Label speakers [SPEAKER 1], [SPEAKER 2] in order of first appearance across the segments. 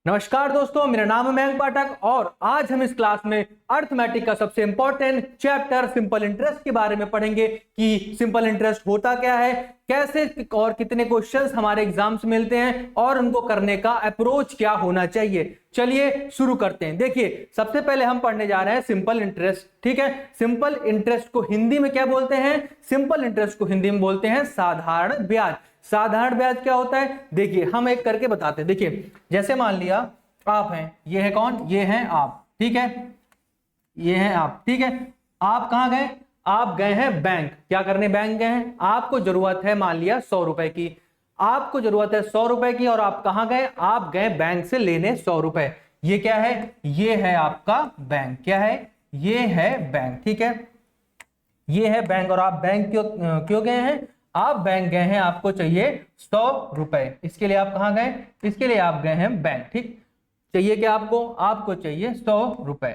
[SPEAKER 1] नमस्कार दोस्तों, मेरा नाम है मयंक पाठक और आज हम इस क्लास में अर्थमेटिक का सबसे इंपॉर्टेंट चैप्टर सिंपल इंटरेस्ट के बारे में पढ़ेंगे कि सिंपल इंटरेस्ट होता क्या है, कैसे और कितने क्वेश्चंस हमारे एग्जाम्स में मिलते हैं और उनको करने का अप्रोच क्या होना चाहिए। चलिए शुरू करते हैं। देखिए, सबसे पहले हम पढ़ने जा रहे हैं सिंपल इंटरेस्ट। ठीक है, सिंपल इंटरेस्ट को हिंदी में क्या बोलते हैं? सिंपल इंटरेस्ट को हिंदी में बोलते हैं साधारण ब्याज। साधारण ब्याज क्या होता है? देखिए, हम एक करके बताते हैं। देखिए, जैसे मान लिया आप हैं, ये है कौन? ये हैं आप। ठीक है, ये हैं आप। ठीक है, आप कहां गए? आप गए हैं बैंक। क्या करने बैंक गए हैं? आपको जरूरत है मान लिया 100 रुपए की। आपको जरूरत है 100 रुपए की और आप कहां गए? आप गए बैंक से लेने 100 रुपए। ये क्या है? ये है आपका बैंक। क्या है? ये है बैंक। ठीक है, ये है बैंक। और आप बैंक क्यों गए हैं? आप बैंक गए हैं, आपको चाहिए 100 रुपए। इसके लिए आप कहां गए? इसके लिए आप गए हैं बैंक। ठीक, चाहिए क्या आपको? आपको चाहिए 100 रुपए।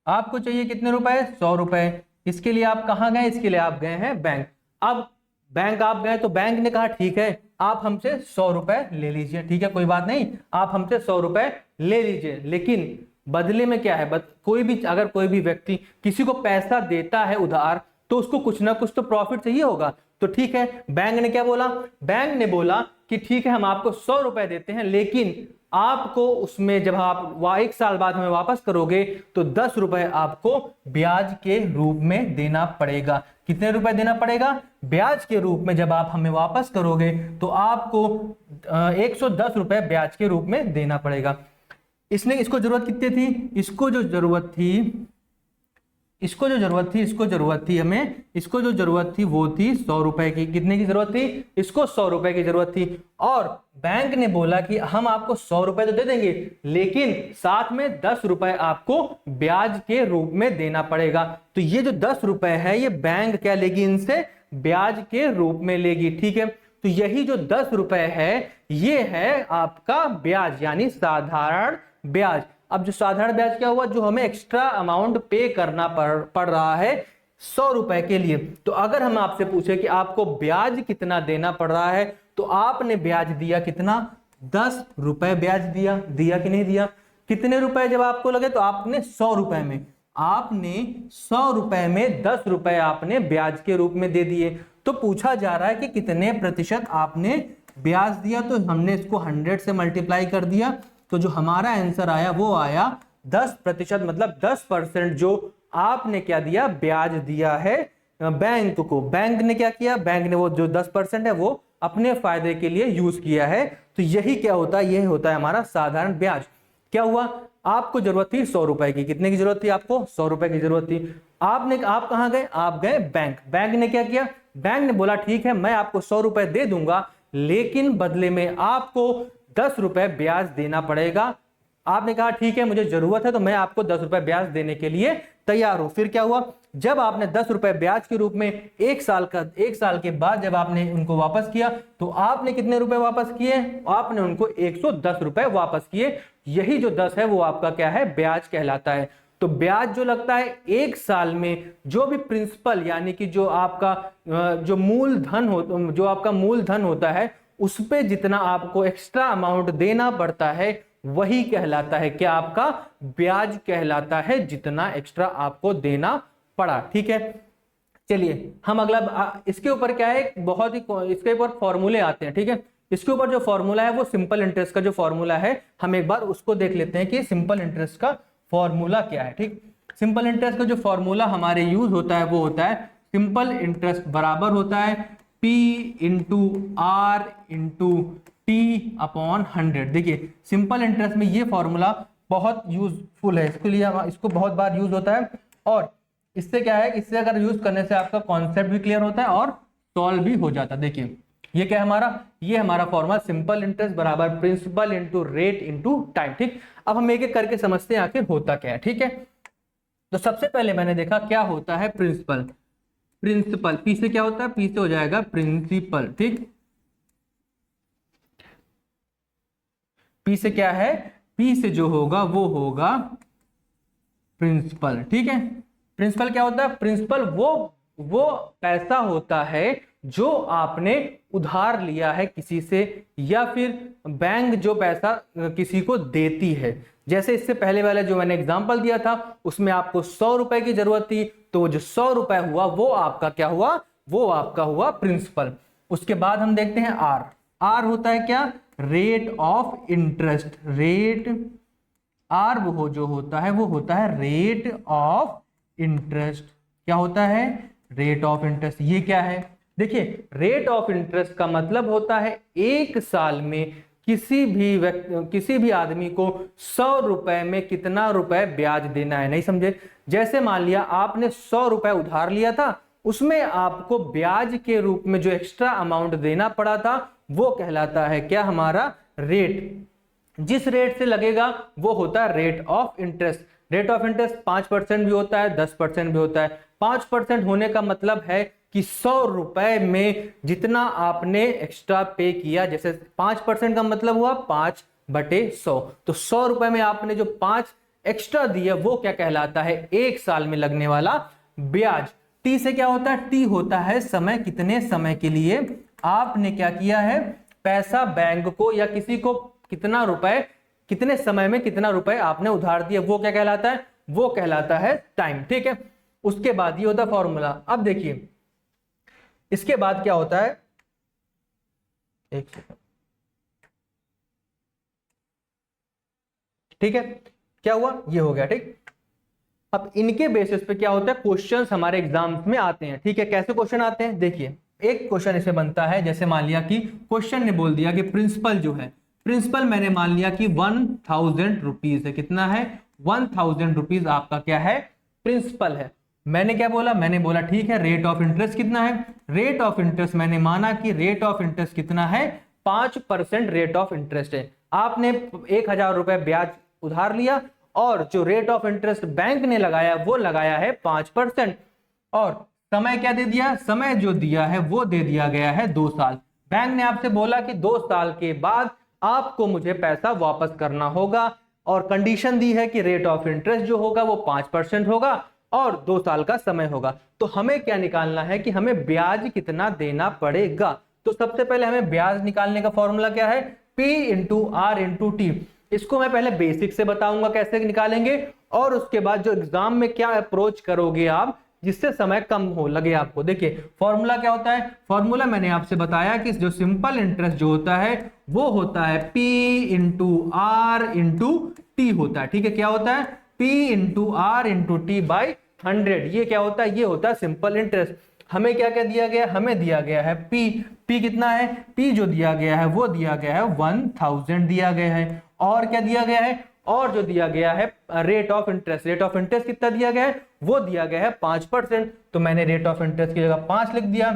[SPEAKER 1] आपको चाहिए कितने रुपए? 100 रुपए। इसके लिए आप कहां गए? इसके लिए आप गए हैं बैंक। अब बैंक आप गए तो बैंक ने कहा ठीक है, आप हमसे 100 रुपए ले लीजिए। ठीक है, कोई बात नहीं, आप हमसे 100 रुपए ले लीजिए। लेकिन बदले में क्या है? अगर कोई भी व्यक्ति किसी को पैसा देता है उधार, तो उसको कुछ ना कुछ तो प्रॉफिट चाहिए होगा। तो ठीक है, बैंक ने क्या बोला? बैंक ने बोला कि ठीक है, हम आपको 100 रुपए देते हैं, लेकिन आपको उसमें जब आप 1 साल बाद हमें वापस करोगे तो 10 रुपए आपको ब्याज के रूप में देना पड़ेगा। कितने रुपए देना पड़ेगा? ब्याज के रूप में। जब आप हमें वापस करोगे तो आपको 110 रुपए ब्याज के रूप में देना पड़ेगा। इसको जरूरत कितनी थी? इसको जो जरूरत थी वो थी 100 रुपए की। कितने की जरूरत थी? इसको 100 रुपए की जरूरत थी। और बैंक ने बोला कि हम आपको 100 रुपए तो दे देंगे, लेकिन साथ में 10 रुपए आपको ब्याज के रूप में देना पड़ेगा। तो ये जो 10 रुपए है, ये बैंक क्या लेगी? इनसे ब्याज के रूप में लेगी। ठीक है, तो यही जो 10 रुपए है, ये है आपका ब्याज, यानी साधारण ब्याज। अब जो साधारण ब्याज क्या हुआ? जो हमें एक्स्ट्रा अमाउंट पे करना पड़ रहा है 100 रुपए के लिए। तो अगर हम आपसे पूछे कि आपको ब्याज कितना देना पड़ रहा है, तो आपने ब्याज दिया कितना? 10 रुपए ब्याज दिया। दिया कि नहीं दिया? कितने रुपए जब आपको लगे? तो आपने 100 रुपए में 10 रुपए आपने ब्याज के रूप में दे दिए। तो पूछा जा रहा है कि कितने प्रतिशत आपने ब्याज दिया। तो हमने इसको 100 से मल्टीप्लाई कर दिया, तो जो हमारा आंसर आया वो आया 10%। मतलब 10% जो आपने क्या दिया? ब्याज दिया है बैंक को। बैंक ने क्या किया? बैंक ने वो जो 10% है वो अपने फायदे के लिए यूज किया है। तो यही क्या होता है? यही होता है हमारा साधारण ब्याज। क्या हुआ? आपको जरूरत थी 100 रुपए की। कितने की जरूरत थी? आपको 100 रुपए की जरूरत थी। आप कहां गए? आप गए बैंक। बैंक ने क्या किया? बैंक ने बोला ठीक है, मैं आपको 100 रुपए दे दूंगा, लेकिन बदले में आपको 10 रुपए ब्याज देना पड़ेगा। आपने कहा ठीक है, मुझे जरूरत है, तो मैं आपको 10 रुपए ब्याज देने के लिए तैयार हूं। फिर क्या हुआ? जब आपने 10 रुपए ब्याज के रूप में 1 साल के बाद जब आपने उनको वापस किया, तो आपने कितने रुपए वापस किए? आपने उनको 110 रुपए वापस किए। यही जो 10 है वो आपका क्या है? ब्याज कहलाता है। तो ब्याज जो लगता है 1 साल में, जो भी प्रिंसिपल यानी कि जो आपका जो आपका मूलधन होता है, उस पे जितना आपको एक्स्ट्रा अमाउंट देना पड़ता है, वही कहलाता है क्या? आपका ब्याज कहलाता है, जितना एक्स्ट्रा आपको देना पड़ा। ठीक है, चलिए हम अगला इसके ऊपर क्या है, बहुत ही इसके ऊपर फॉर्मूले आते हैं। ठीक है, इसके ऊपर जो फॉर्मूला है वो सिंपल इंटरेस्ट का जो फॉर्मूला है, हम एक बार उसको देख लेते हैं कि सिंपल इंटरेस्ट का फॉर्मूला क्या है। ठीक, सिंपल इंटरेस्ट का जो फॉर्मूला हमारे यूज होता है वो होता है सिंपल इंटरेस्ट बराबर होता है P into R into T upon 100। देखिए, सिंपल इंटरेस्ट में ये फॉर्मूला बहुत यूजफुल है, इसके लिए इसको बहुत बार यूज होता है। और इससे क्या है, इससे अगर यूज करने से आपका कॉन्सेप्ट भी क्लियर होता है और सॉल्व भी हो जाता है। देखिए, ये क्या है हमारा? ये हमारा फॉर्मूला सिंपल इंटरेस्ट बराबर principal into rate into time. ठीक, अब हम एक एक करके समझते हैं आखिर होता क्या है। ठीक है, तो सबसे पहले मैंने देखा क्या होता है प्रिंसिपल। पी से क्या होता है? पी से हो जाएगा प्रिंसिपल। ठीक, पी से क्या है? पी से जो होगा वो होगा प्रिंसिपल। ठीक है, प्रिंसिपल क्या होता है? प्रिंसिपल वो पैसा होता है जो आपने उधार लिया है किसी से, या फिर बैंक जो पैसा किसी को देती है। जैसे इससे पहले वाला जो मैंने एग्जांपल दिया था उसमें आपको 100 रुपए की जरूरत थी, तो वो जो 100 रुपए हुआ वो आपका क्या हुआ, वो आपका हुआ प्रिंसिपल। उसके बाद हम देखते हैं आर। आर होता है क्या, rate of interest. Rate R वो जो होता है वो होता है रेट ऑफ इंटरेस्ट। क्या होता है, रेट ऑफ इंटरेस्ट। ये क्या है, देखिए रेट ऑफ इंटरेस्ट का मतलब होता है एक साल में किसी भी आदमी को 100 रुपए में कितना रुपए ब्याज देना है। नहीं समझे, जैसे मान लिया आपने 100 रुपए उधार लिया था, उसमें आपको ब्याज के रूप में जो एक्स्ट्रा अमाउंट देना पड़ा था वो कहलाता है क्या, हमारा रेट। जिस रेट से लगेगा वो होता है rate of interest. Rate of interest 5% भी होता है, 10% भी होता है। 5% होने का मतलब है कि 100 रुपए में जितना आपने एक्स्ट्रा पे किया, जैसे 5% का मतलब हुआ 5/100, तो 100 रुपए में आपने जो 5 एक्स्ट्रा दिया वो क्या कहलाता है, एक साल में लगने वाला ब्याज। टी से क्या होता है, टी होता है समय, कितने समय के लिए आपने क्या किया है, पैसा बैंक को या किसी को कितना रुपए, कितने समय में कितना रुपए आपने उधार दिया, वो क्या कहलाता है, वो कहलाता है टाइम। ठीक है, उसके बाद ये होता है फॉर्मूला। अब देखिए इसके बाद क्या होता है, एक सेकंड, ठीक है, क्या हुआ, ये हो गया। ठीक, अब इनके बेसिस पे क्या होता है, क्वेश्चंस हमारे एग्जाम्स में आते हैं। ठीक है, कैसे क्वेश्चन आते हैं, देखिए एक क्वेश्चन इसमें बनता है, जैसे मान लिया कि क्वेश्चन ने बोल दिया कि प्रिंसिपल जो है, प्रिंसिपल मैंने मान लिया कि 1000 रुपीज है। कितना है, 1000 रुपीज आपका क्या है, प्रिंसिपल है। मैंने क्या बोला, मैंने बोला ठीक है, रेट ऑफ इंटरेस्ट कितना है, रेट ऑफ इंटरेस्ट मैंने माना कि रेट ऑफ इंटरेस्ट कितना है, 5% रेट ऑफ इंटरेस्ट है। आपने 1000 रुपए ब्याज उधार लिया और जो रेट ऑफ इंटरेस्ट बैंक ने लगाया वो लगाया है 5%। और समय क्या दे दिया, समय जो दिया है वो दे दिया गया है 2 साल। बैंक ने आपसे बोला कि 2 साल के बाद आपको मुझे पैसा वापस करना होगा, और कंडीशन दी है कि रेट ऑफ इंटरेस्ट जो होगा वो 5% होगा और 2 साल का समय होगा। तो हमें क्या निकालना है कि हमें ब्याज कितना देना पड़ेगा। तो सबसे पहले हमें ब्याज निकालने का फॉर्मूला क्या है, P into R into T. इसको मैं पहले बेसिक से बताऊंगा कैसे निकालेंगे, और उसके बाद जो एग्जाम में क्या अप्रोच करोगे आप जिससे समय कम हो लगे आपको। देखिए फॉर्मूला क्या होता है, फॉर्मूला मैंने आपसे बताया कि जो सिंपल इंटरेस्ट जो होता है वो होता है P into R into T होता है। ठीक है, क्या होता है, P into R into T by 100। ये क्या होता है, ये होता है सिंपल इंटरेस्ट। हमें क्या क्या दिया गया, हमें दिया गया है P कितना है, P जो दिया गया है वो दिया गया है 1000 दिया गया है। और क्या दिया गया है, और जो दिया गया है rate of interest, rate of interest कितना दिया गया है, वो दिया गया है 5%। तो मैंने रेट ऑफ इंटरेस्ट की जगह 5 लिख दिया।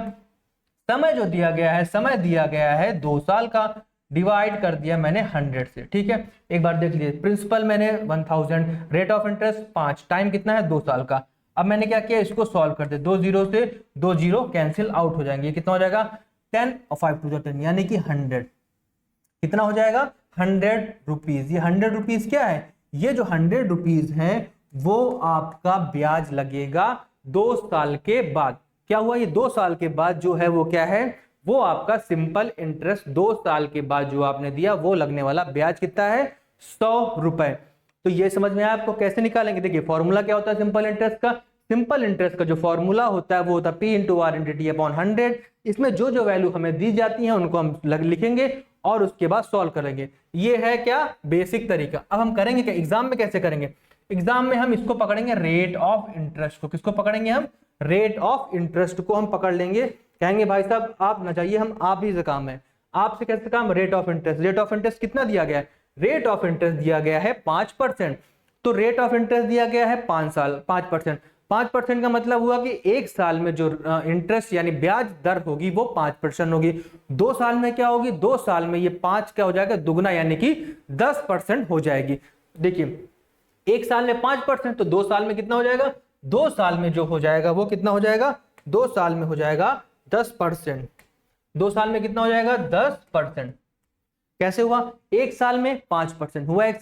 [SPEAKER 1] समय जो दिया गया है, समय दिया गया है 2 साल का, डिवाइड कर दिया मैंने 100 से। ठीक है, एक बार देख लीजिए, प्रिंसिपल मैंने 1000, रेट ऑफ इंटरेस्ट 5, टाइम कितना है 2 साल का। अब मैंने क्या किया, इसको सॉल्व कर दिया, 2 जीरो से 2 जीरो कैंसिल आउट हो जाएंगे। कितना हो जाएगा, 10 और 5 टू 10, यानी कि 100। कितना हो जाएगा, 100 रुपीज। ये 100 रुपीज क्या है, ये जो 100 रुपीज है वो आपका ब्याज लगेगा 2 साल के बाद। क्या हुआ, ये 2 साल के बाद जो है वो क्या है, वो आपका सिंपल इंटरेस्ट 2 साल के बाद जो आपने दिया वो लगने वाला ब्याज कितना है, 100 रुपए। तो ये समझ में आया आपको कैसे निकालेंगे। देखिए फॉर्मूला क्या होता है सिंपल इंटरेस्ट का, सिंपल इंटरेस्ट का जो फॉर्मूला होता है वो होता है P into R into T upon 100। इसमें जो जो वैल्यू हमें दी जाती है उनको हम लिखेंगे और उसके बाद सॉल्व करेंगे। ये है क्या, बेसिक तरीका। अब हम करेंगे क्या, एग्जाम में कैसे करेंगे, एग्जाम में हम इसको पकड़ेंगे रेट ऑफ इंटरेस्ट को। किसको पकड़ेंगे हम, रेट ऑफ इंटरेस्ट को हम पकड़ लेंगे। कहेंगे भाई साहब आप ना चाहिए, हम आप ही से काम है, आपसे कैसे काम, rate of interest. Rate of interest कितना दिया गया है, रेट ऑफ इंटरेस्ट दिया गया है 5%। तो रेट ऑफ इंटरेस्ट दिया गया है 5 साल, 5%। 5% का मतलब हुआ कि एक साल में जो इंटरेस्ट यानी ब्याज दर होगी वो 5% होगी। 2 साल में क्या होगी, 2 साल में ये 5 क्या हो जाएगा, दुगना यानी कि 10% हो जाएगी। देखिए एक साल में 5% तो 2 साल में कितना हो जाएगा, 2 साल में जो हो जाएगा वो कितना हो जाएगा, 2 साल में हो जाएगा 10%। 2 साल में कितना हो जाएगा, 10%। कैसे हुआ, एक साल में 5% हुआ, एक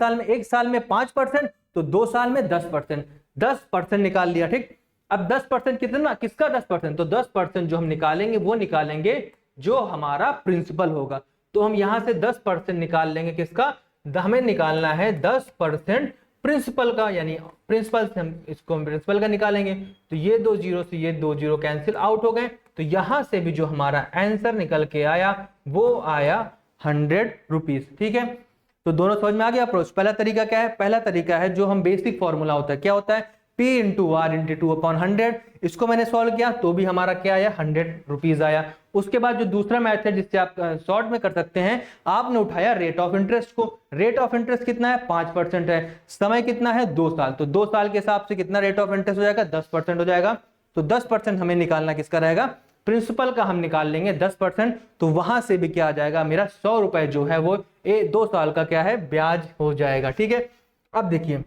[SPEAKER 1] साल में 5% तो 2 साल में 10%। 10% निकाल लिया। ठीक, अब 10% कितना, किसका 10%, तो 10% जो हम निकालेंगे वो निकालेंगे जो हमारा प्रिंसिपल होगा। तो हम यहां से 10% निकाल लेंगे, किसका, हमें निकालना है 10% प्रिंसिपल का, यानी प्रिंसिपल से हम इसको प्रिंसिपल का निकालेंगे। तो ये 2 जीरो से ये 2 जीरो कैंसिल आउट हो गए। तो यहां से भी जो हमारा आंसर निकल के आया वो आया 100 रुपीज। ठीक है, तो दोनों समझ में आ गया अप्रोच। पहला तरीका क्या है, पहला तरीका है जो हम बेसिक फॉर्मूला होता है, क्या होता है, P इंटू आर इंटू 2/100। इसको मैंने सॉल्व किया तो भी हमारा क्या आया, 100 रुपीज आया। उसके बाद जो दूसरा मैथड जिससे आप शॉर्ट में कर सकते हैं, आपने उठाया रेट ऑफ इंटरेस्ट को। रेट ऑफ इंटरेस्ट कितना है, 5% है, समय कितना है, 2 साल। तो 2 साल के हिसाब से कितना रेट ऑफ इंटरेस्ट हो जाएगा, 10% हो जाएगा। तो 10% हमें निकालना किसका रहेगा, प्रिंसिपल का हम निकाल लेंगे 10%। तो वहां से भी क्या आ जाएगा, मेरा 100 रुपए जो है वो 2 साल का क्या है, ब्याज हो जाएगा। ठीक है, अब देखिए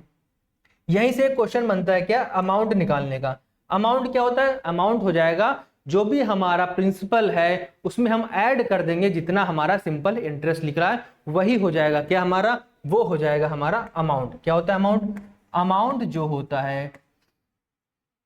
[SPEAKER 1] यहीं से क्वेश्चन बनता है क्या, अमाउंट निकालने का। अमाउंट क्या होता है, अमाउंट हो जाएगा जो भी हमारा प्रिंसिपल है उसमें हम ऐड कर देंगे जितना हमारा सिंपल इंटरेस्ट लिख रहा है, वही हो जाएगा क्या हमारा, वो हो जाएगा हमारा अमाउंट। क्या होता है अमाउंट, अमाउंट जो होता है,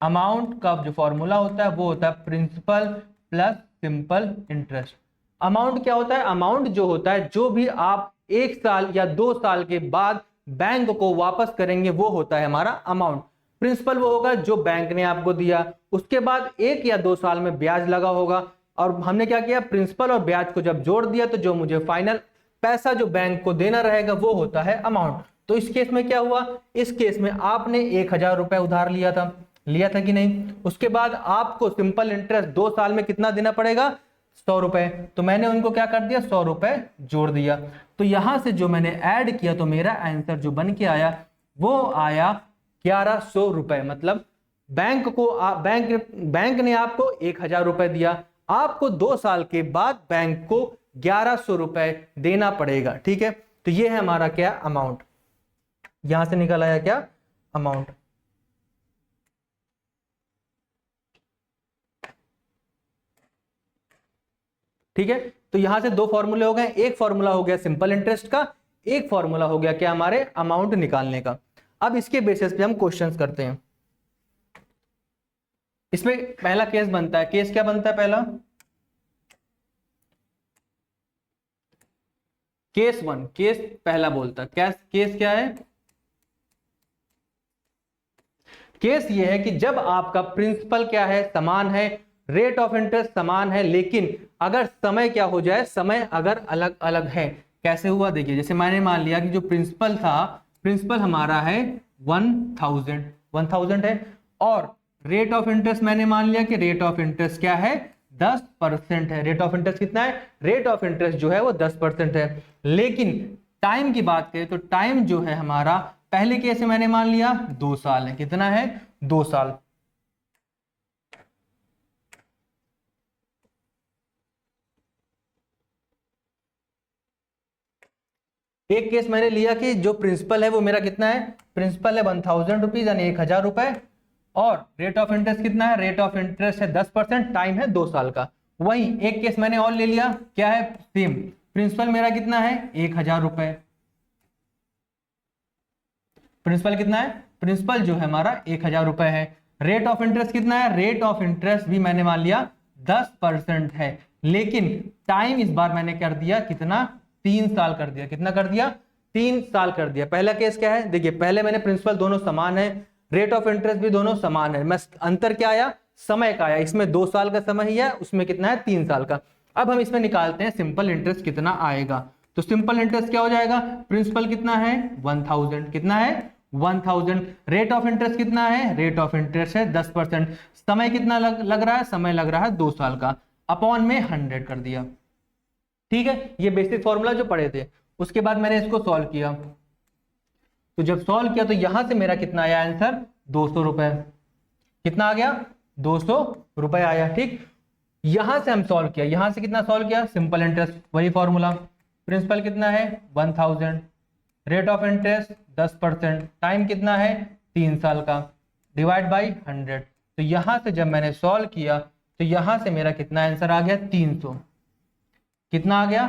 [SPEAKER 1] अमाउंट का जो फॉर्मूला होता है वो होता है principal plus simple interest. Amount क्या होता है, अमाउंट जो होता है जो भी आप 1 साल या 2 साल के बाद बैंक को वापस करेंगे वो होता है हमारा अमाउंट। प्रिंसिपल वो होगा जो बैंक ने आपको दिया, उसके बाद 1 या 2 साल में ब्याज लगा होगा, और हमने क्या किया, प्रिंसिपल और ब्याज को जब जोड़ दिया तो जो मुझे फाइनल पैसा जो बैंक को देना रहेगा वो होता है अमाउंट। तो इस केस में क्या हुआ, इस केस में आपने 1000 रुपए उधार लिया था कि नहीं, उसके बाद आपको सिंपल इंटरेस्ट 2 साल में कितना देना पड़ेगा, 100 रुपए। तो मैंने उनको क्या कर दिया, 100 रुपए जोड़ दिया। तो यहां से जो मैंने ऐड किया तो मेरा आंसर जो बन के आया वो आया 1100 रुपए। मतलब बैंक ने आपको 1000 रुपए दिया, आपको 2 साल के बाद बैंक को 1100 रुपए देना पड़ेगा। ठीक है, तो ये है हमारा क्या, अमाउंट। यहां से निकल आया क्या, अमाउंट। ठीक है, तो यहां से 2 फॉर्मूले हो गए, एक फॉर्मूला हो गया सिंपल इंटरेस्ट का, एक फॉर्मूला हो गया क्या, हमारे अमाउंट निकालने का। अब इसके बेसिस पे हम क्वेश्चंस करते हैं। इसमें पहला केस बनता है, केस क्या बनता है पहला, केस 1, केस पहला बोलता है, केस क्या है, केस ये है कि जब आपका प्रिंसिपल क्या है, समान है, रेट ऑफ इंटरेस्ट समान है, लेकिन अगर समय क्या हो जाए, समय अगर अलग अलग है। कैसे हुआ देखिए, जैसे मैंने मान लिया कि जो प्रिंसिपल था, प्रिंसिपल हमारा है 1000 है, और रेट ऑफ इंटरेस्ट मैंने मान लिया कि रेट ऑफ इंटरेस्ट क्या है, 10% है। रेट ऑफ इंटरेस्ट कितना है, रेट ऑफ इंटरेस्ट जो है वो 10% है। लेकिन टाइम की बात करें तो टाइम जो है हमारा, पहले केस में मैंने मान लिया 2 साल है, कितना है, 2 साल। एक केस मैंने लिया कि जो प्रिंसिपल है वो मेरा कितना है, प्रिंसिपल है 1000 रुपीज यानी 1000 रुपए, और रेट ऑफ इंटरेस्ट कितना है, रेट ऑफ इंटरेस्ट है 10%, टाइम है 2 साल का। वही एक केस मैंने और ले लिया, क्या है, सेम, प्रिंसिपल मेरा कितना है, 1000 रुपए। प्रिंसिपल कितना है, प्रिंसिपल जो है हमारा 1000 रुपए है। रेट ऑफ इंटरेस्ट कितना है, रेट ऑफ इंटरेस्ट भी मैंने मान लिया 10% है, लेकिन टाइम इस बार मैंने कर दिया कितना, 3 साल कर दिया। कितना कर दिया, 3 साल कर दिया। पहला केस क्या है, देखिए पहले मैंने प्रिंसिपल दोनों समान है, रेट ऑफ इंटरेस्ट भी दोनों समान है, मैं अंतर क्या आया, समय का आया। इसमें 2 साल का समय ही है, उसमें कितना है, 3 साल का। अब हम इसमें निकालते हैं सिंपल इंटरेस्ट कितना आएगा। तो सिंपल इंटरेस्ट क्या हो जाएगा, प्रिंसिपल कितना है 1000, कितना है 1000, रेट ऑफ इंटरेस्ट कितना है, रेट ऑफ इंटरेस्ट है 10%, समय कितना लग रहा है, समय लग रहा है 2 साल का, अपॉन में 100 कर दिया। ठीक है, ये बेसिक फॉर्मूला जो पढ़े थे। उसके बाद मैंने इसको सॉल्व किया, तो जब सॉल्व किया तो यहां से मेरा कितना आया आंसर, 200 रुपए। कितना आ गया, 200 रुपए आया। ठीक, यहां से हम सॉल्व किया, यहां से कितना सॉल्व किया, सिंपल इंटरेस्ट वही फॉर्मूला, प्रिंसिपल कितना है 1000, रेट ऑफ इंटरेस्ट 10%, टाइम कितना है 3 साल का, डिवाइड बाई 100। तो यहां से जब मैंने सॉल्व किया तो यहां से मेरा कितना आंसर आ गया, 300। कितना आ गया,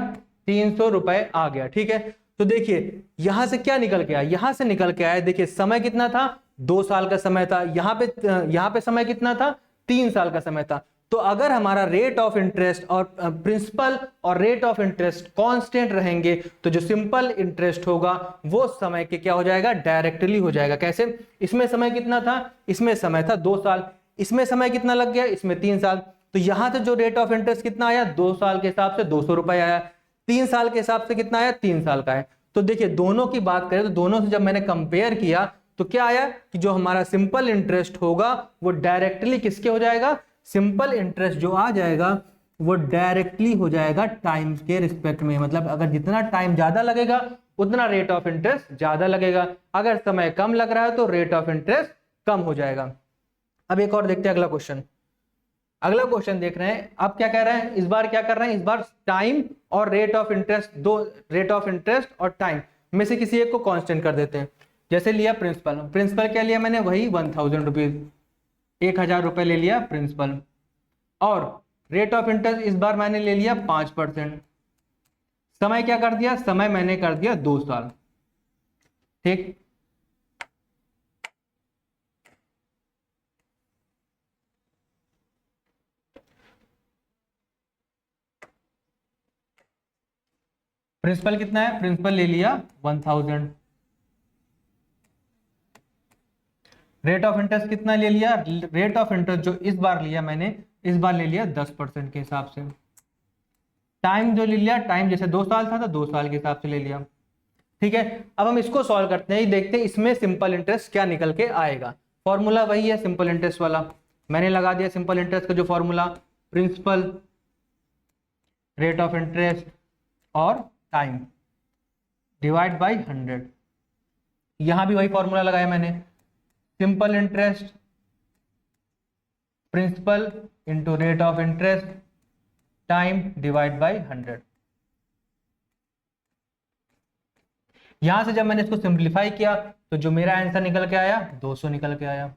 [SPEAKER 1] 300 रुपए आ गया। ठीक है, तो देखिए यहां से क्या निकल के आया, यहां से निकल के आया, देखिए समय कितना था 2 साल का समय था, यहाँ पे समय कितना था, 3 साल का समय था। तो अगर हमारा रेट ऑफ इंटरेस्ट और प्रिंसिपल और रेट ऑफ इंटरेस्ट कांस्टेंट रहेंगे तो जो सिंपल इंटरेस्ट होगा वो समय के क्या हो जाएगा, डायरेक्टली हो जाएगा। कैसे, इसमें समय कितना था, इसमें समय था 2 साल, इसमें समय कितना लग गया, इसमें 3 साल। तो यहां से जो रेट ऑफ इंटरेस्ट कितना आया, 2 साल के हिसाब से 200 रुपए आया, 3 साल के हिसाब से कितना आया, 3 साल का है। तो देखिए दोनों की बात करें तो दोनों से जब मैंने कंपेयर किया तो क्या आया कि जो हमारा सिंपल इंटरेस्ट होगा वो डायरेक्टली किसके हो जाएगा, सिंपल इंटरेस्ट जो आ जाएगा वो डायरेक्टली हो जाएगा टाइम के रिस्पेक्ट में। मतलब अगर जितना टाइम ज्यादा लगेगा उतना रेट ऑफ इंटरेस्ट ज्यादा लगेगा, अगर समय कम लग रहा है तो रेट ऑफ इंटरेस्ट कम हो जाएगा। अब एक और देखते हैं अगला क्वेश्चन। अगला क्वेश्चन देख रहे हैं, अब क्या कह रहे हैं, इस बार क्या कर रहे हैं, इस बार टाइम और रेट ऑफ इंटरेस्ट, दो रेट ऑफ इंटरेस्ट और टाइम में से किसी एक को कांस्टेंट कर देते हैं। जैसे लिया प्रिंसिपल, प्रिंसिपल क्या लिया मैंने, वही 1000 रुपीज, 1000 रुपए ले लिया प्रिंसिपल, और रेट ऑफ इंटरेस्ट इस बार मैंने ले लिया 5%। समय क्या कर दिया, समय मैंने कर दिया 2 साल। ठीक, प्रिंसिपल कितना है, प्रिंसिपल ले लिया 1000, रेट ऑफ इंटरेस्ट कितना ले लिया, रेट ऑफ इंटरेस्ट जो इस बार लिया मैंने, इस बार ले लिया 10% के हिसाब से। टाइम जो ले लिया, टाइम जैसे 2 साल था तो 2 साल के हिसाब से ले लिया। ठीक है, अब हम इसको सॉल्व करते हैं, देखते हैं इसमें सिंपल इंटरेस्ट क्या निकल के आएगा। फॉर्मूला वही है सिंपल इंटरेस्ट वाला, मैंने लगा दिया सिंपल इंटरेस्ट का जो formula, principal, rate of interest और टाइम डिवाइड बाई 100। यहां भी वही फॉर्मूला लगाया मैंने, simple interest principal into rate of interest time divide by 100। यहां से जब मैंने इसको सिंप्लीफाई किया तो जो मेरा आंसर निकल के आया 200 निकल के आया।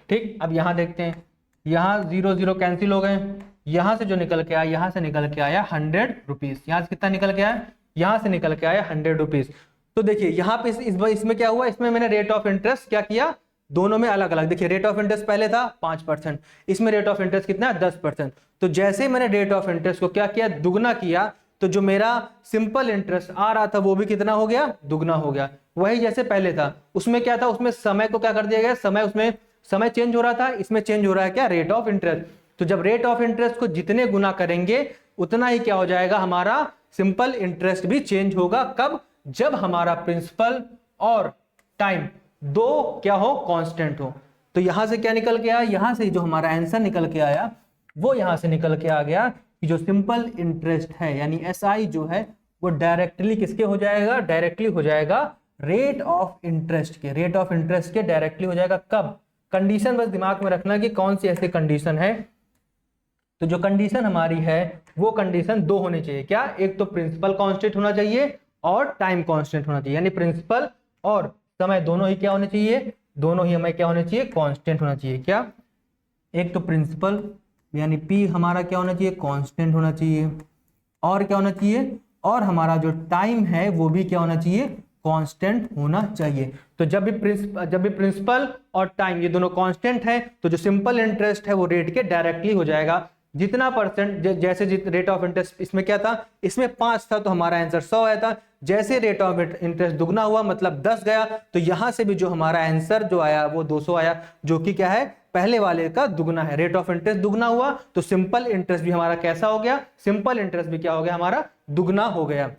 [SPEAKER 1] ठीक, अब यहां देखते हैं, यहां 0 0 कैंसिल हो गए, यहां से जो निकल के आया, यहां से निकल के आया 100 रुपीज। यहां से कितना निकल के आया, यहां से निकल के आया 100 रुपीज। तो देखिए यहाँ पे इसमें क्या हुआ, इसमें मैंने रेट ऑफ इंटरेस्ट क्या किया, दोनों में अलग अलग। देखिए रेट ऑफ इंटरेस्ट पहले था 5%, इसमें रेट ऑफ इंटरेस्ट कितना है 10%। तो जैसे मैंने रेट ऑफ इंटरेस्ट को क्या किया, दुगना किया, तो जो मेरा सिंपल इंटरेस्ट आ रहा था वो भी कितना हो गया, दुगना हो गया। वही जैसे पहले था, उसमें क्या था, उसमें समय को क्या कर दिया गया, समय उसमें समय चेंज हो रहा था, इसमें चेंज हो रहा है क्या, रेट ऑफ इंटरेस्ट। तो जब रेट ऑफ इंटरेस्ट को जितने गुना करेंगे उतना ही क्या हो जाएगा, हमारा सिंपल इंटरेस्ट भी चेंज होगा। कब, जब हमारा प्रिंसिपल और टाइम दो क्या हो, कांस्टेंट हो। तो यहां से क्या निकल के आया, यहां से जो हमारा आंसर निकल के आया वो यहां से निकल के आ गया कि जो सिंपल इंटरेस्ट है यानी एसआई जो है वो डायरेक्टली किसके हो जाएगा, डायरेक्टली हो जाएगा रेट ऑफ इंटरेस्ट के, रेट ऑफ इंटरेस्ट के डायरेक्टली हो जाएगा। कब, कंडीशन बस दिमाग में रखना कि कौन सी ऐसी कंडीशन है। तो जो कंडीशन हमारी है वो कंडीशन दो होनी चाहिए, क्या, एक तो प्रिंसिपल कांस्टेंट होना चाहिए और टाइम कांस्टेंट होना चाहिए, यानी प्रिंसिपल और समय दोनों ही क्या होने चाहिए, दोनों ही हमें क्या होने चाहिए, कांस्टेंट होना चाहिए। क्या, एक तो प्रिंसिपल यानी P हमारा क्या होना चाहिए, कांस्टेंट होना चाहिए, और क्या होना चाहिए, और हमारा जो टाइम है वो भी क्या होना चाहिए, कांस्टेंट होना चाहिए। तो जब भी प्रिंसिपल और टाइम ये दोनों कांस्टेंट है तो जो सिंपल इंटरेस्ट है वो रेट के डायरेक्टली हो जाएगा। जितना परसेंट, जैसे रेट ऑफ इंटरेस्ट इसमें क्या था, इसमें 5 था तो हमारा आंसर 100 आया था। जैसे रेट ऑफ इंटरेस्ट दुगना हुआ मतलब 10 गया, तो यहां से भी जो हमारा आंसर जो आया वो 200 आया, जो कि क्या है, पहले वाले का दुगना है। रेट ऑफ इंटरेस्ट दुगना हुआ तो सिंपल इंटरेस्ट भी हमारा कैसा हो गया, सिंपल इंटरेस्ट भी क्या हो गया, हमारा दुगना हो गया।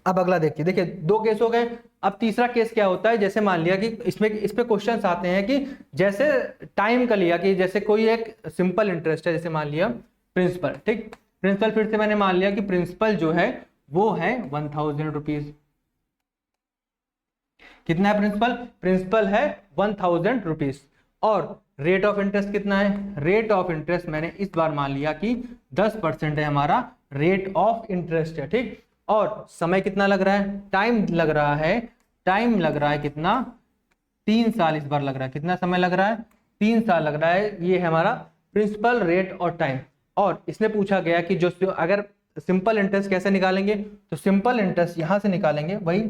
[SPEAKER 1] अब अगला देखिए, दो केस हो गए। अब तीसरा केस क्या होता है, जैसे मान लिया कि इस पे क्वेश्चंस आते हैं कि जैसे टाइम का लिया कि जैसे कोई एक सिंपल इंटरेस्ट है, जैसे मान लिया प्रिंसिपल। ठीक, प्रिंसिपल फिर से मैंने मान लिया कि प्रिंसिपल जो है वो है 1000 रुपीज। कितना है प्रिंसिपल, प्रिंसिपल है 1000 रुपीज, और रेट ऑफ इंटरेस्ट कितना है, रेट ऑफ इंटरेस्ट मैंने इस बार मान लिया कि 10% है हमारा रेट ऑफ इंटरेस्ट है। ठीक, और समय कितना लग रहा है, टाइम लग रहा है, टाइम लग रहा है कितना, 3 साल इस बार लग रहा है। कितना समय लग रहा है, 3 साल लग रहा है। ये है हमारा प्रिंसिपल, रेट और टाइम। और इसमें पूछा गया कि जो अगर सिंपल इंटरेस्ट कैसे निकालेंगे, तो सिंपल इंटरेस्ट यहां से निकालेंगे, वही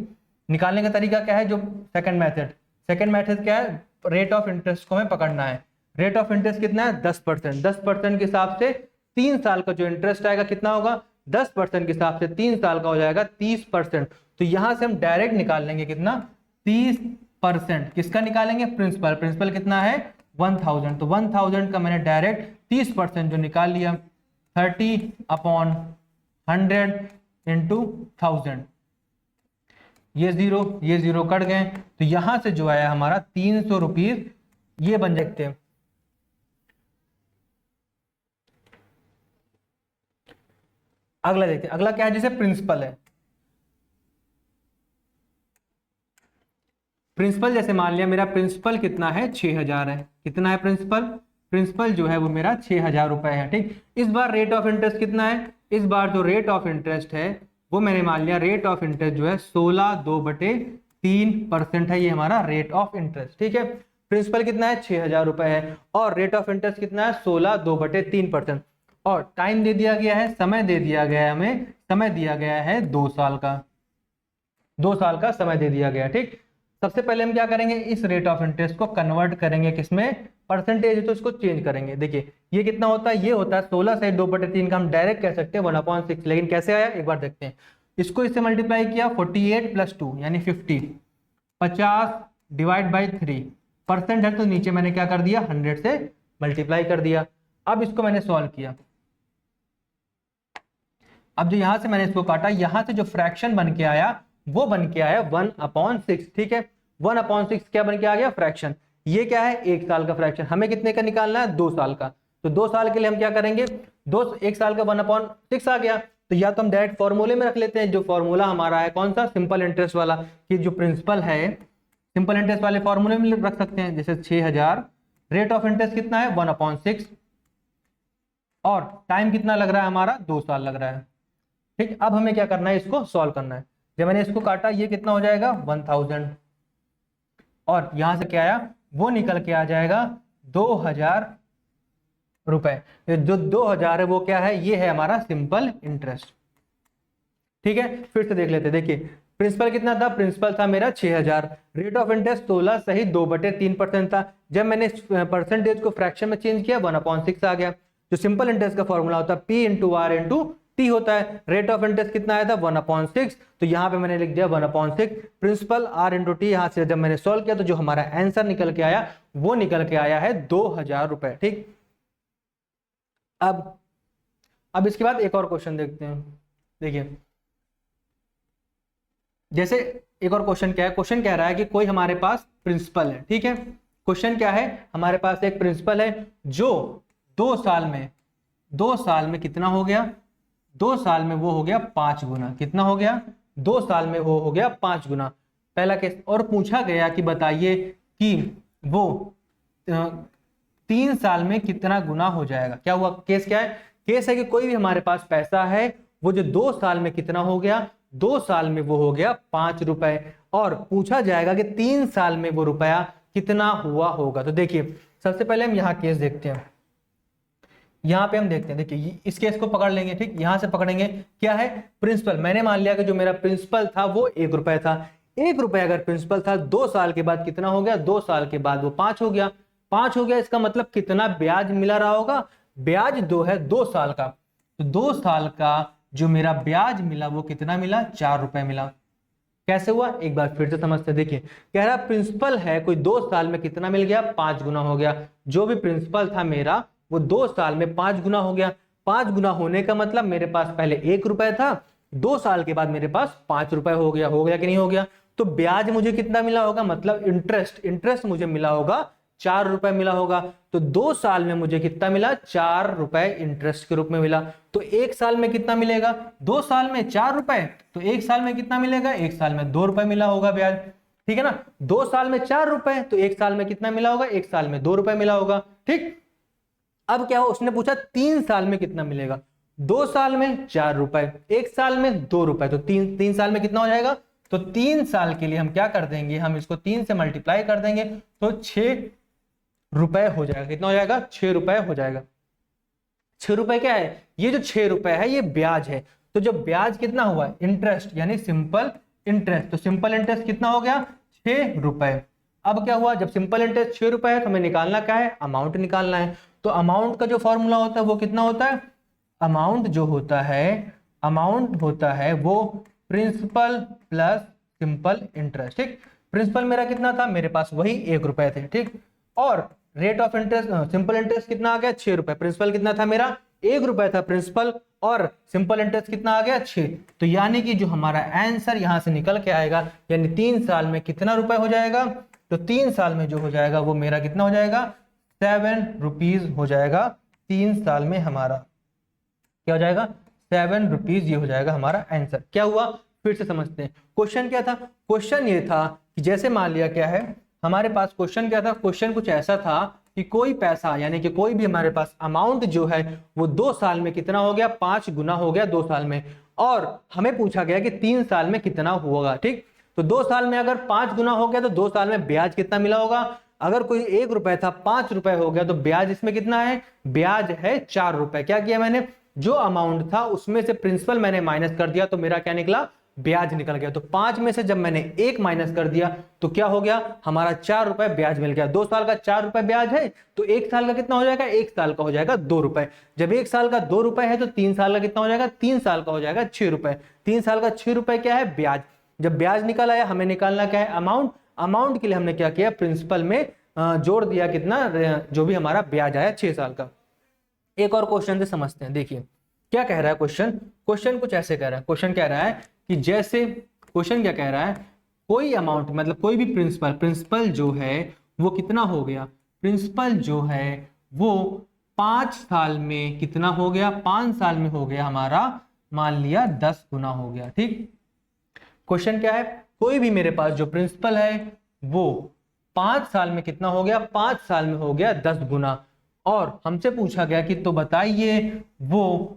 [SPEAKER 1] निकालने का तरीका क्या है, जो सेकंड मेथड क्या है, रेट ऑफ इंटरेस्ट को हमें पकड़ना है। रेट ऑफ इंटरेस्ट कितना है 10%। 10% के हिसाब से 3 साल का जो इंटरेस्ट आएगा कितना होगा, 10% के हिसाब से 3 साल का हो जाएगा 30%। तो यहां से हम डायरेक्ट निकाल लेंगे कितना, 30%। किसका निकालेंगे, प्रिंसिपल। प्रिंसिपल कितना है 1000, तो 1000 का मैंने डायरेक्ट 30% जो निकाल लिया, 30/100 इंटू 1000। ये जीरो कट गए, तो यहां से जो आया हमारा 300 रुपीज, ये बन सकते हैं। अगला देखते हैं, अगला क्या है, जैसे प्रिंसिपल है। प्रिंसिपल जैसे मान लिया मेरा प्रिंसिपल कितना है 6000 है। कितना है प्रिंसिपल जो है वो मेरा 6000 रुपए है। ठीक, इस बार रेट ऑफ इंटरेस्ट कितना है, इस बार जो रेट ऑफ इंटरेस्ट है वो मैंने मान लिया, रेट ऑफ इंटरेस्ट जो है 16/2/3% है, ये हमारा रेट ऑफ इंटरेस्ट। ठीक है, प्रिंसिपल कितना है 6000 रुपए है और रेट ऑफ इंटरेस्ट कितना है 16/2/3%। और टाइम दे दिया गया है, समय दे दिया गया है, हमें समय दिया गया है 2 साल का, 2 साल का समय दे दिया गया है। ठीक, सबसे पहले हम क्या करेंगे, इस रेट ऑफ इंटरेस्ट को कन्वर्ट करेंगे किसमें, परसेंटेज है तो इसको चेंज करेंगे। देखिए ये कितना होता है, ये होता है 16 से 2/3 का हम डायरेक्ट कह सकते हैं 1/6, लेकिन कैसे आया एक बार देखते हैं। इसको इससे मल्टीप्लाई किया 48 + 2 यानी 50, 50/3 परसेंट है तो नीचे मैंने क्या कर दिया 100 से मल्टीप्लाई कर दिया। अब इसको मैंने सॉल्व किया, अब जो यहां से मैंने इसको काटा, यहां से जो फ्रैक्शन बन के आया वो बन के आया 1/6। ठीक है, 1/6 क्या बन के आ गया, फ्रैक्शन। ये क्या है 1 साल का फ्रैक्शन, हमें कितने का निकालना है 2 साल का। तो 2 साल के लिए हम क्या करेंगे, 1 साल का 1/6 आ गया, तो या तो हम डायरेक्ट फॉर्मूले में रख लेते हैं, जो फॉर्मूला हमारा है कौन सा, सिंपल इंटरेस्ट वाला, कि जो प्रिंसिपल है सिंपल इंटरेस्ट वाले फॉर्मूले में रख सकते हैं। जैसे 6000, रेट ऑफ इंटरेस्ट कितना है 1/6 और टाइम कितना लग रहा है हमारा 2 साल लग रहा है। ठीक, अब हमें क्या करना है, इसको सॉल्व करना है। जब मैंने इसको काटा ये कितना हो जाएगा 1000 और यहां से क्या आया वो निकल के आ जाएगा 2000 रुपए। जो 2000 है वो क्या है, ये है हमारा सिंपल इंटरेस्ट। ठीक है, फिर से देख लेते हैं। देखिए प्रिंसिपल कितना था, प्रिंसिपल था मेरा 6000, रेट ऑफ इंटरेस्ट 16 सही 2/3% था। जब मैंने परसेंटेज को फ्रैक्शन में चेंज किया 1/6 आ गया। जो सिंपल इंटरेस्ट का फॉर्मूला होता है P × R × T होता है। रेट ऑफ इंटरेस्ट कितना आया था 1/6, तो यहां पे मैंने लिख दिया 1/6 प्रिंसिपल R × T। यहां से जब मैंने सॉल्व किया तो जो हमारा आंसर निकल के आया वो निकल के आया है 2000 रुपए। ठीक, अब इसके बाद एक और क्वेश्चन देखते हैं। देखिए जैसे एक और क्वेश्चन क्या है, क्वेश्चन कह रहा है कि कोई हमारे पास प्रिंसिपल है। ठीक है, क्वेश्चन क्या है, हमारे पास एक प्रिंसिपल है जो 2 साल में कितना हो गया, 2 साल में वो हो गया 5 गुना। कितना हो गया, 2 साल में वो हो गया 5 गुना, पहला केस। और पूछा गया कि बताइए कि वो 3 साल में कितना गुना हो जाएगा। क्या हुआ, केस क्या है, केस है कि कोई भी हमारे पास पैसा है वो जो 2 साल में कितना हो गया, 2 साल में वो हो गया 5 रुपए, और पूछा जाएगा कि 3 साल में वो रुपया कितना हुआ होगा। तो देखिए सबसे पहले हम यहाँ केस देखते हैं, यहाँ पे हम देखते हैं। देखिए इस केस को पकड़ लेंगे। ठीक, यहां से पकड़ेंगे, क्या है प्रिंसिपल। मैंने मान लिया कि जो मेरा प्रिंसिपल था वो 1 रुपए था। 1 रुपए अगर प्रिंसिपल था, 2 साल के बाद कितना हो गया, 2 साल के बाद वो 5 हो गया। 5 हो गया, इसका मतलब कितना ब्याज मिला रहा होगा, ब्याज 2 है 2 साल का, तो 2 साल का जो मेरा ब्याज मिला वो कितना मिला, 4 रुपए मिला। कैसे हुआ, एक बार फिर से समझते। देखिए कह रहा प्रिंसिपल है कोई 2 साल में कितना मिल गया, 5 गुना हो गया। जो भी प्रिंसिपल था मेरा वो 2 साल में 5 गुना हो गया। 5 गुना होने का मतलब मेरे पास पहले 1 रुपए था, 2 साल के बाद मेरे पास 5 रुपए हो गया। हो गया कि नहीं हो गया, तो ब्याज मुझे कितना मिला होगा, मतलब इंटरेस्ट मुझे मिला होगा 4 रुपए मिला होगा। तो 2 साल में मुझे कितना मिला, 4 रुपए इंटरेस्ट के रूप में मिला। तो 1 साल में कितना मिलेगा, 2 साल में 4 रुपए, तो 1 साल में कितना मिलेगा, 1 साल में 2 रुपए मिला होगा ब्याज। ठीक है ना, 2 साल में 4 रुपए, तो 1 साल में कितना मिला होगा, 1 साल में 2 रुपए मिला होगा। ठीक, अब क्या हो, उसने पूछा 3 साल में कितना मिलेगा, 2 साल में 4 रुपए, 1 साल में 2 रुपए, तो 3 साल में कितना हो जाएगा। तो 3 साल के लिए हम क्या कर देंगे, हम इसको 3 से मल्टीप्लाई कर देंगे तो 6 रुपए हो जाएगा। कितना हो जाएगा, 6 रुपए हो जाएगा। 6 रुपए क्या है, ये जो 6 रुपए है ये ब्याज है। तो जो ब्याज कितना हुआ, इंटरेस्ट यानी सिंपल इंटरेस्ट। तो सिंपल इंटरेस्ट कितना हो गया 6 रुपए। अब क्या हुआ, जब सिंपल इंटरेस्ट 6 रुपए है तो हमें निकालना क्या है, अमाउंट निकालना है। तो अमाउंट का जो फॉर्मूला होता है वो कितना होता है, अमाउंट जो होता है, अमाउंट होता है वो प्रिंसिपल प्लस सिंपल इंटरेस्ट। ठीक, प्रिंसिपल मेरा कितना था, मेरे पास वही 1 रुपए थे। ठीक, और rate of interest simple interest कितना आ गया 6 रुपए। प्रिंसिपल कितना था मेरा 1 रुपए था प्रिंसिपल, और सिंपल इंटरेस्ट कितना आ गया 6। तो यानी कि जो हमारा आंसर यहां से निकल के आएगा, यानी 3 साल में कितना रुपए हो जाएगा, तो 3 साल में जो हो जाएगा वो मेरा कितना हो जाएगा 7 रुपीज हो जाएगा। 3 साल में हमारा क्या हो जाएगा 7 रुपीज, ये हो जाएगा हमारा आंसर। क्या हुआ फिर से समझते हैं। क्वेश्चन क्या था, क्वेश्चन ये था कि जैसे मान लिया क्या है हमारे पास, क्वेश्चन क्या था, क्वेश्चन कुछ ऐसा था कि कोई पैसा यानी कि कोई भी हमारे पास अमाउंट जो है वो 2 साल में कितना हो गया 5 गुना हो गया 2 साल में, और हमें पूछा गया कि 3 साल में कितना होगा। ठीक, तो 2 साल में अगर 5 गुना हो गया तो 2 साल में ब्याज कितना मिला होगा। अगर कोई 1 रुपए था 5 रुपए हो गया तो ब्याज इसमें कितना है, ब्याज है 4 रुपए। क्या किया मैंने, जो अमाउंट था उसमें से प्रिंसिपल मैंने माइनस कर दिया तो मेरा क्या निकला, ब्याज निकल गया। तो 5 में से जब मैंने 1 माइनस कर दिया तो क्या हो गया, हमारा 4 रुपए ब्याज मिल गया। 2 साल का 4 रुपए ब्याज है तो 1 साल का कितना हो जाएगा, 1 साल का हो जाएगा 2 रुपए। जब 1 साल का 2 रुपए है तो 3 साल का कितना हो जाएगा, 3 साल का हो जाएगा 6 रुपए। 3 साल का 6 रुपए क्या है, ब्याज। जब ब्याज निकल आया हमें निकालना क्या है, अमाउंट। अमाउंट के लिए हमने क्या किया, प्रिंसिपल में जोड़ दिया कितना, जो भी हमारा ब्याज आया 6 साल का। एक और क्वेश्चन से समझते हैं। देखिए क्या कह रहा है क्वेश्चन, क्वेश्चन कुछ ऐसे कह रहा है। क्वेश्चन कह रहा है कि जैसे, क्वेश्चन क्या कह रहा है, कोई अमाउंट मतलब कोई भी प्रिंसिपल, प्रिंसिपल जो है वो कितना हो गया, प्रिंसिपल जो है वो 5 साल में कितना हो गया, 5 साल में हो गया हमारा मान लिया 10 गुना हो गया। ठीक, क्वेश्चन क्या है, कोई भी मेरे पास जो प्रिंसिपल है वो 5 साल में कितना हो गया, 5 साल में हो गया 10 गुना, और हमसे पूछा गया कि तो बताइए वो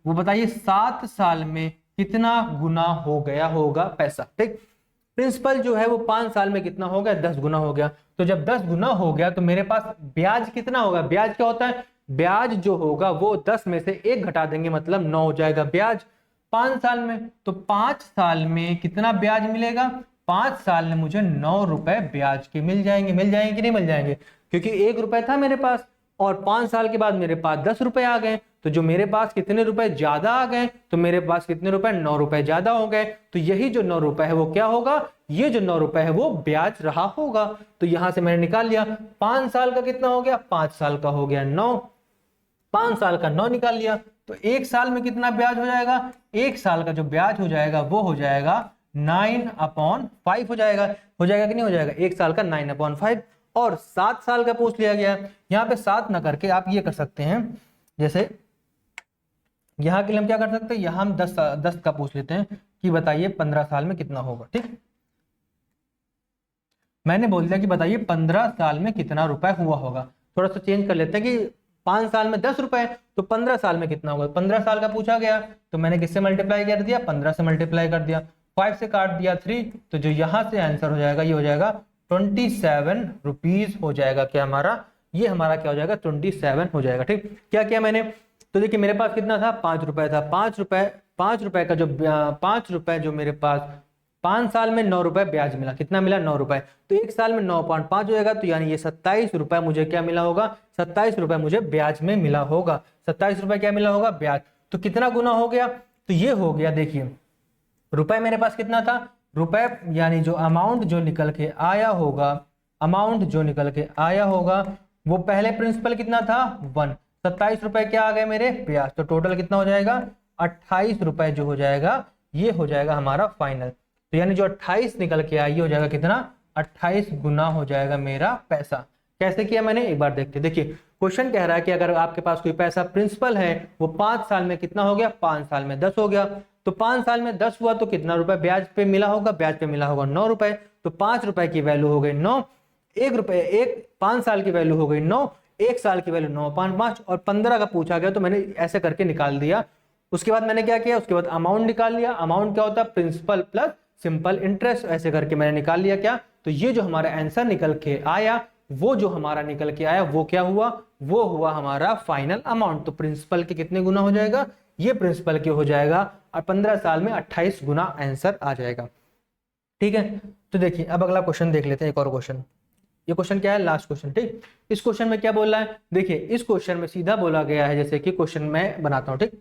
[SPEAKER 1] बताइए 7 साल में कितना गुना हो गया होगा पैसा। ठीक, प्रिंसिपल जो है वो 5 साल में कितना हो गया, 10 गुना हो गया। तो जब 10 गुना हो गया तो मेरे पास ब्याज कितना होगा, ब्याज क्या होता है, ब्याज जो होगा वो 10 में से 1 घटा देंगे मतलब 9 हो जाएगा ब्याज 5 साल में। तो 5 साल में कितना ब्याज मिलेगा, 5 साल में मुझे 9 रुपए ब्याज के मिल जाएंगे। मिल जाएंगे कि नहीं मिल जाएंगे, क्योंकि 1 रुपए था मेरे पास और 5 साल के बाद मेरे पास 10 रुपए आ गए। तो जो मेरे पास कितने रुपए ज्यादा आ गए, तो मेरे पास कितने रुपए, 9 रुपए ज्यादा हो गए। तो यही जो 9 रुपए है वो क्या होगा, ये जो 9 रुपए है वो ब्याज रहा होगा। तो यहां से मैंने निकाल लिया 5 साल का कितना हो गया, 5 साल का हो गया 9, 5 साल का 9 निकाल लिया। तो 1 साल में कितना ब्याज हो जाएगा, 1 साल का जो ब्याज हो जाएगा वो हो जाएगा 9/5 हो जाएगा। हो जाएगा कि नहीं हो जाएगा, 1 साल का 9/5। और 7 साल का पूछ लिया गया, यहाँ पे 7 ना करके आप ये कर सकते हैं, जैसे यहाँ के लिए हम क्या कर सकते हैं, यहाँ हम 10 का पूछ लेते हैं कि बताइए 15 साल में कितना होगा। ठीक, मैंने बोल दिया कि बताइए 15 साल में कितना रुपए हुआ होगा। थोड़ा सा चेंज कर लेते हैं कि 5 साल में 10 रुपए तो 15 साल में कितना होगा। 15 साल का पूछा गया तो मैंने किससे मल्टीप्लाई कर दिया, 15 से मल्टीप्लाई कर दिया, 5 से काट दिया 3, तो जो यहाँ से आंसर हो जाएगा ये हो जाएगा 27 रुपीज हो जाएगा। क्या हमारा, ये हमारा क्या हो जाएगा 27 हो जाएगा। ठीक, क्या किया मैंने, तो देखिए मेरे पास कितना था, 5 रुपए था, 5 रुपए का जो 5 रुपए जो मेरे पास 5 साल में 9 रुपए ब्याज मिला, कितना मिला 9 रुपए। तो 1 साल में 9/5 हो जाएगा, तो यानी ये 27 रुपए मुझे क्या मिला होगा, 27 रुपए मुझे ब्याज में मिला होगा। 27 रुपए क्या मिला होगा, ब्याज। तो कितना गुना हो गया, तो ये हो गया, देखिए रुपए मेरे पास कितना था, रुपए यानी जो अमाउंट जो निकल के आया होगा, अमाउंट जो निकल के आया होगा वो पहले प्रिंसिपल कितना था 1, 27 रुपए क्या आ गए मेरे ब्याज। तो टोटल कितना हो जाएगा 28 रुपए जो हो जाएगा ये हो जाएगा हमारा फाइनल। तो यानी जो 28 निकल के आया ये हो जाएगा कितना, 28 गुना हो जाएगा मेरा पैसा। कैसे किया मैंने, एक बार देखते। देखिए क्वेश्चन कह रहा है कि अगर आपके पास कोई पैसा प्रिंसिपल है वो 5 साल में कितना हो गया, 5 साल में 10 हो गया। तो 5 साल में 10 हुआ तो कितना रुपए ब्याज पे मिला होगा, ब्याज पे मिला होगा 9 रुपए। तो 5 रुपए की वैल्यू हो गई 9, 1 रुपए 5 साल की वैल्यू हो गई 9, 1 साल की वैल्यू 9/5 और 15 का पूछा गया तो मैंने ऐसे करके निकाल दिया। उसके बाद मैंने क्या किया, उसके बाद अमाउंट निकाल लिया। अमाउंट क्या होता है, प्रिंसिपल प्लस सिंपल इंटरेस्ट, ऐसे करके मैंने निकाल लिया। क्या, तो ये जो हमारा आंसर निकल के आया, वो जो हमारा निकल के आया वो क्या हुआ, वो हुआ हमारा फाइनल अमाउंट। तो प्रिंसिपल के कितने गुना हो जाएगा, ये प्रिंसिपल की हो जाएगा और 15 साल में 28 गुना आंसर आ जाएगा। ठीक है, तो देखिए अब अगला क्वेश्चन देख लेते हैं, एक और क्वेश्चन। ये क्वेश्चन क्या है, लास्ट क्वेश्चन। ठीक, इस क्वेश्चन में क्या बोल रहा है, देखिए इस क्वेश्चन में सीधा बोला गया है, जैसे कि क्वेश्चन मैं बनाता हूं। ठीक,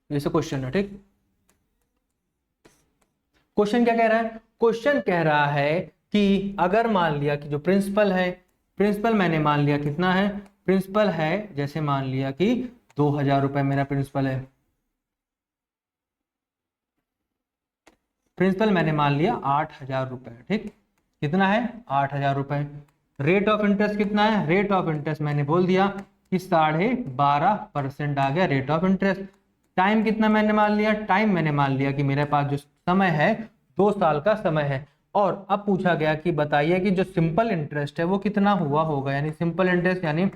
[SPEAKER 1] जैसे क्वेश्चन है, ठीक, क्वेश्चन क्या कह रहा है, क्वेश्चन कह रहा है कि अगर मान लिया कि जो प्रिंसिपल है, प्रिंसिपल मैंने मान लिया कितना है, प्रिंसिपल है जैसे मान लिया कि 2000 रुपए मेरा प्रिंसिपल है, प्रिंसिपल मैंने मान लिया 8000 रुपए। ठीक, कितना है 8000 रुपए। रेट ऑफ इंटरेस्ट कितना है, रेट ऑफ इंटरेस्ट मैंने बोल दिया कि 12.5% आ गया रेट ऑफ इंटरेस्ट। टाइम कितना मैंने मान लिया, टाइम मैंने मान लिया कि मेरे पास जो समय है 2 साल का समय है। और अब पूछा गया कि बताइए कि जो सिंपल इंटरेस्ट है वो कितना हुआ होगा, यानी सिंपल इंटरेस्ट यानी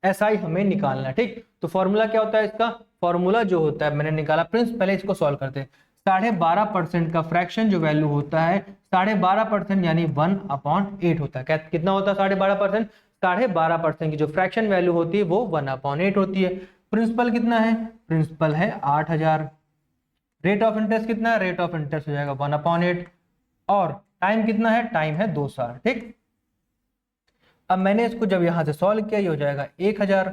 [SPEAKER 1] एसआई हमें निकालना है। ठीक, तो फॉर्मूला क्या होता है इसका, फॉर्मूला जो होता है मैंने निकाला प्रिंस, पहले इसको सॉल्व करते हैं। 12.5% का फ्रैक्शन जो वैल्यू होता है 12.5% यानी 1/8 होता है। कितना होता है 12.5%, 12.5% की जो फ्रैक्शन वैल्यू होती है वो 1/8 होती है। प्रिंसिपल कितना है, प्रिंसिपल है 8000। रेट ऑफ इंटरेस्ट कितना है, रेट ऑफ इंटरेस्ट हो जाएगा 1/8 और टाइम कितना है, टाइम है 2 साल। ठीक, अब मैंने इसको जब यहां से सॉल्व किया ये हो जाएगा 1000।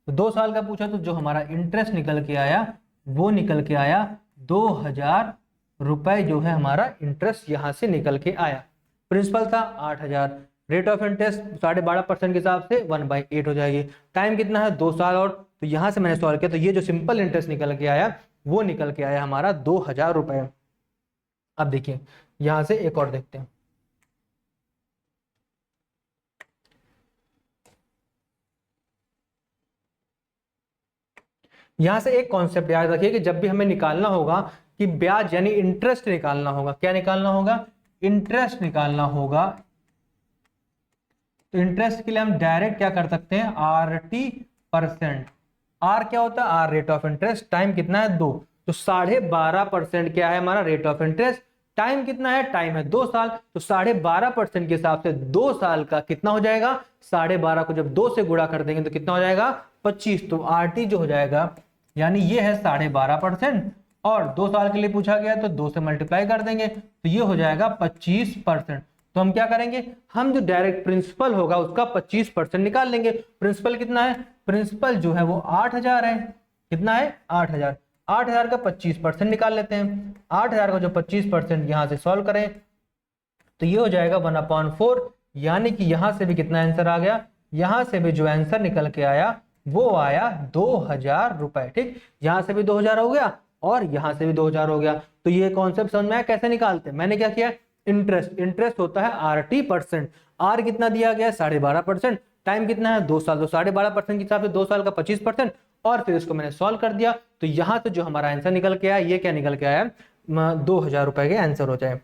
[SPEAKER 1] तो 2 साल का पूछा तो जो हमारा इंटरेस्ट निकल के आया वो निकल के आया 2000 रुपए जो है हमारा इंटरेस्ट यहां से निकल के आया। प्रिंसिपल था 8000, रेट ऑफ इंटरेस्ट 12.5% के हिसाब से 1/8 हो जाएगी। टाइम कितना है 2 साल, और तो यहां से मैंने सॉल्व किया तो ये जो सिंपल इंटरेस्ट निकल के आया वो निकल के आया हमारा 2000 रुपए। अब देखिए यहां से एक और देखते हैं, यहां से एक कॉन्सेप्ट याद रखिए कि जब भी हमें निकालना होगा कि ब्याज यानी इंटरेस्ट निकालना होगा, क्या निकालना होगा, इंटरेस्ट निकालना होगा, तो इंटरेस्ट के लिए हम डायरेक्ट क्या कर सकते हैं, RT%। आर क्या होता है, R rate of interest, time कितना है 2, तो 12.5% क्या है हमारा रेट ऑफ इंटरेस्ट, टाइम कितना है, टाइम है 2 साल, तो 12.5% के हिसाब से 2 साल का कितना हो जाएगा, 12.5 को जब 2 से गुणा कर देंगे तो कितना हो जाएगा 25। तो RT जो हो जाएगा यानी ये है 12.5% और 2 साल के लिए पूछा गया तो 2 से मल्टीप्लाई कर देंगे तो ये हो जाएगा 25%। तो हम क्या करेंगे, हम जो डायरेक्ट प्रिंसिपल होगा उसका 25% निकाल लेंगे। प्रिंसिपल कितना है, प्रिंसिपल जो है वो 8000 है, कितना है 8000, 8000 का 25% निकाल लेते हैं। 8000 का जो 25% यहां से सॉल्व करें तो ये हो जाएगा 1/4, यानी कि यहां से भी कितना आंसर आ गया, यहां से भी जो आंसर निकल के आया वो आया 2000 रुपए। ठीक, यहां से भी 2000 हो गया और यहां से भी 2000 हो गया। तो ये कॉन्सेप्ट समझ में आया कैसे निकालते हैं। मैंने क्या किया, इंटरेस्ट, इंटरेस्ट होता है RT%, आर कितना दिया गया है 12.5%, टाइम कितना है 2 साल, तो 12.5% के हिसाब से 2 साल का 25% और फिर इसको मैंने सॉल्व कर दिया तो यहां से जो हमारा आंसर निकल के आया ये क्या निकल के आया 2000 रुपए के आंसर हो जाए।